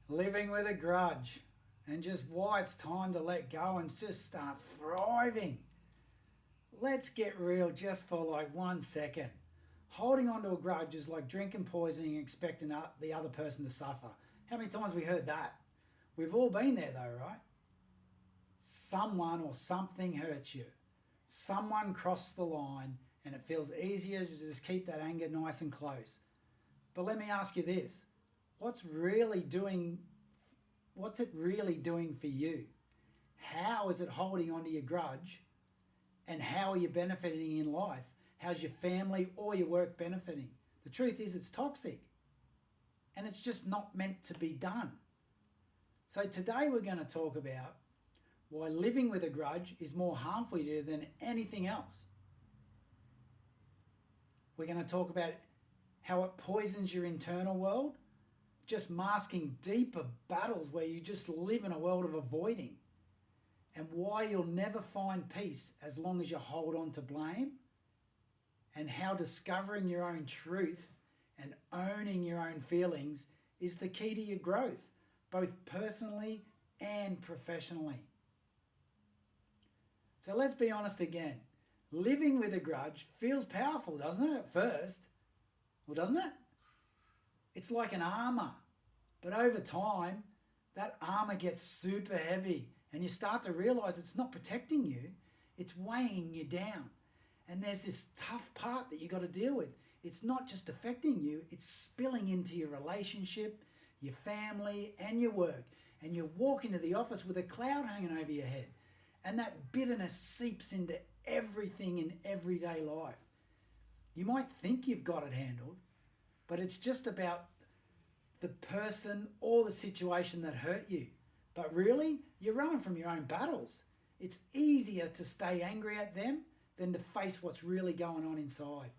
living with a grudge, and just why it's time to let go and just start thriving. Let's get real just for like 1 second. Holding on to a grudge is like drinking poison and expecting the other person to suffer. How many times have we heard that? We've all been there though, right? Someone or something hurts you. Someone crossed the line and it feels easier to just keep that anger nice and close. But let me ask you this. What's it really doing for you? How is it holding on to your grudge? And how are you benefiting in life? How's your family or your work benefiting? The truth is it's toxic. And it's just not meant to be done. So today we're going to talk about why living with a grudge is more harmful to you than anything else. We're going to talk about how it poisons your internal world, just masking deeper battles where you just live in a world of avoiding, and why you'll never find peace as long as you hold on to blame, and how discovering your own truth and owning your own feelings is the key to your growth, both personally and professionally. So let's be honest again. Living with a grudge feels powerful, doesn't it, at first? Well, doesn't it? It's like an armor. But over time, that armor gets super heavy and you start to realize it's not protecting you, it's weighing you down. And there's this tough part that you got to deal with. It's not just affecting you, it's spilling into your relationship, your family, and your work. And you walk into the office with a cloud hanging over your head. And that bitterness seeps into everything in everyday life. You might think you've got it handled, but it's just about the person or the situation that hurt you. But really, you're running from your own battles. It's easier to stay angry at them than to face what's really going on inside.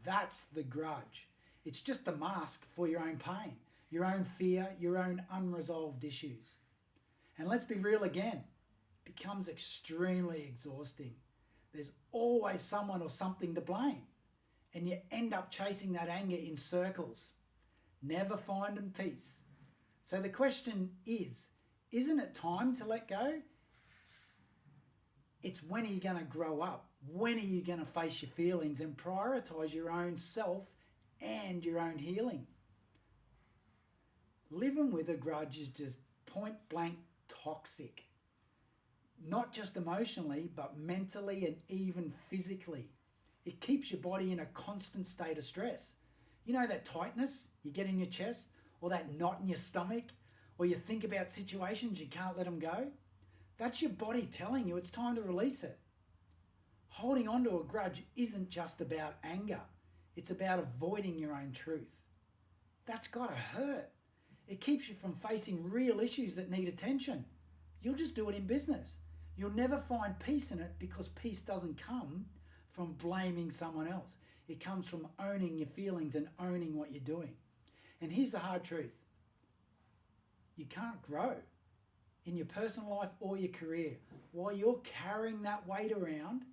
That's the grudge. It's just a mask for your own pain, your own fear, your own unresolved issues. And let's be real again, it becomes extremely exhausting. There's always someone or something to blame. And you end up chasing that anger in circles, never finding peace. So the question is, isn't it time to let go? It's when are you going to grow up? When are you going to face your feelings and prioritize your own self and your own healing? Living with a grudge is just point blank toxic. Not just emotionally, but mentally and even physically. It keeps your body in a constant state of stress. You know that tightness you get in your chest, or that knot in your stomach, or you think about situations you can't let them go? That's your body telling you it's time to release it. Holding on to a grudge isn't just about anger. It's about avoiding your own truth. That's gotta hurt. It keeps you from facing real issues that need attention. You'll just do it in business. You'll never find peace in it because peace doesn't come from blaming someone else. It comes from owning your feelings and owning what you're doing. And here's the hard truth. You can't grow in your personal life or your career while you're carrying that weight around.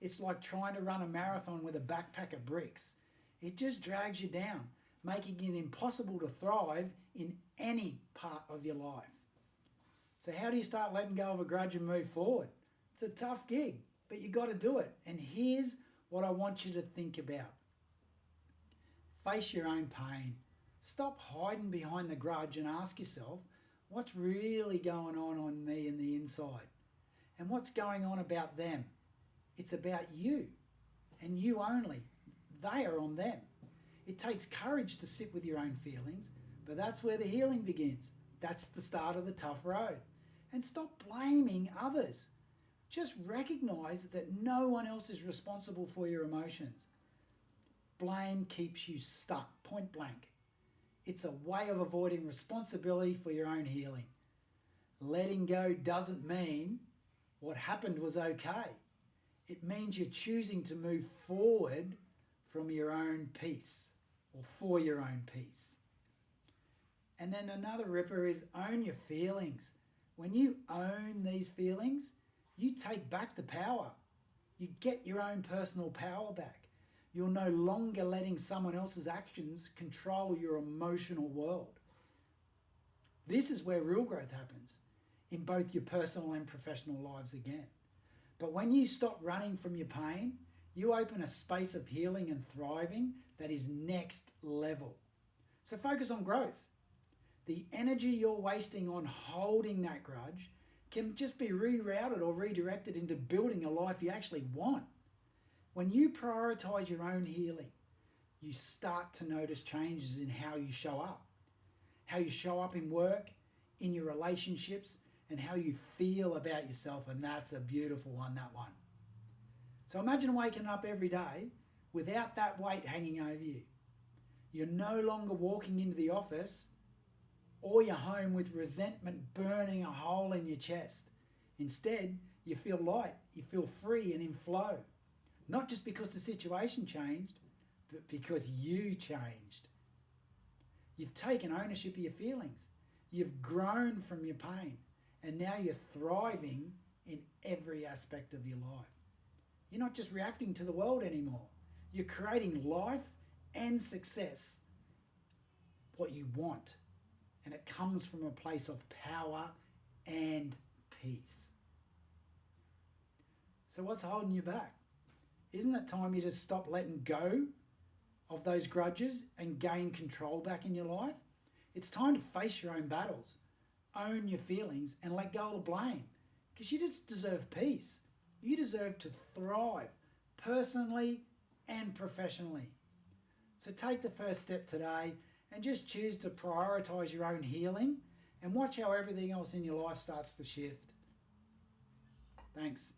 It's like trying to run a marathon with a backpack of bricks. It just drags you down, making it impossible to thrive in any part of your life. So how do you start letting go of a grudge and move forward? It's a tough gig, but you got to do it. And here's what I want you to think about. Face your own pain. Stop hiding behind the grudge and ask yourself, what's really going on me in the inside? And what's going on about them? It's about you and you only. They are on them. It takes courage to sit with your own feelings, but that's where the healing begins. That's the start of the tough road. And stop blaming others. Just recognize that no one else is responsible for your emotions. Blame keeps you stuck, point blank. It's a way of avoiding responsibility for your own healing. Letting go doesn't mean what happened was okay. It means you're choosing to move forward from your own peace or for your own peace. And then another ripper is own your feelings. When you own these feelings, you take back the power. You get your own personal power back. You're no longer letting someone else's actions control your emotional world. This is where real growth happens in both your personal and professional lives again. But when you stop running from your pain, you open a space of healing and thriving that is next level. So focus on growth. The energy you're wasting on holding that grudge can just be rerouted or redirected into building a life you actually want. When you prioritize your own healing, you start to notice changes in how you show up in work, in your relationships, and how you feel about yourself. And that's a beautiful one, that one. So imagine waking up every day without that weight hanging over you. You're no longer walking into the office or your home with resentment burning a hole in your chest. Instead, you feel light, you feel free and in flow. Not just because the situation changed, but because you changed. You've taken ownership of your feelings. You've grown from your pain. And now you're thriving in every aspect of your life. You're not just reacting to the world anymore. You're creating life and success, what you want. And it comes from a place of power and peace. So what's holding you back? Isn't it time you just stop letting go of those grudges and gain control back in your life? It's time to face your own battles, own your feelings, and let go of the blame. Because you just deserve peace. You deserve to thrive personally and professionally. So take the first step today and just choose to prioritize your own healing and watch how everything else in your life starts to shift. Thanks.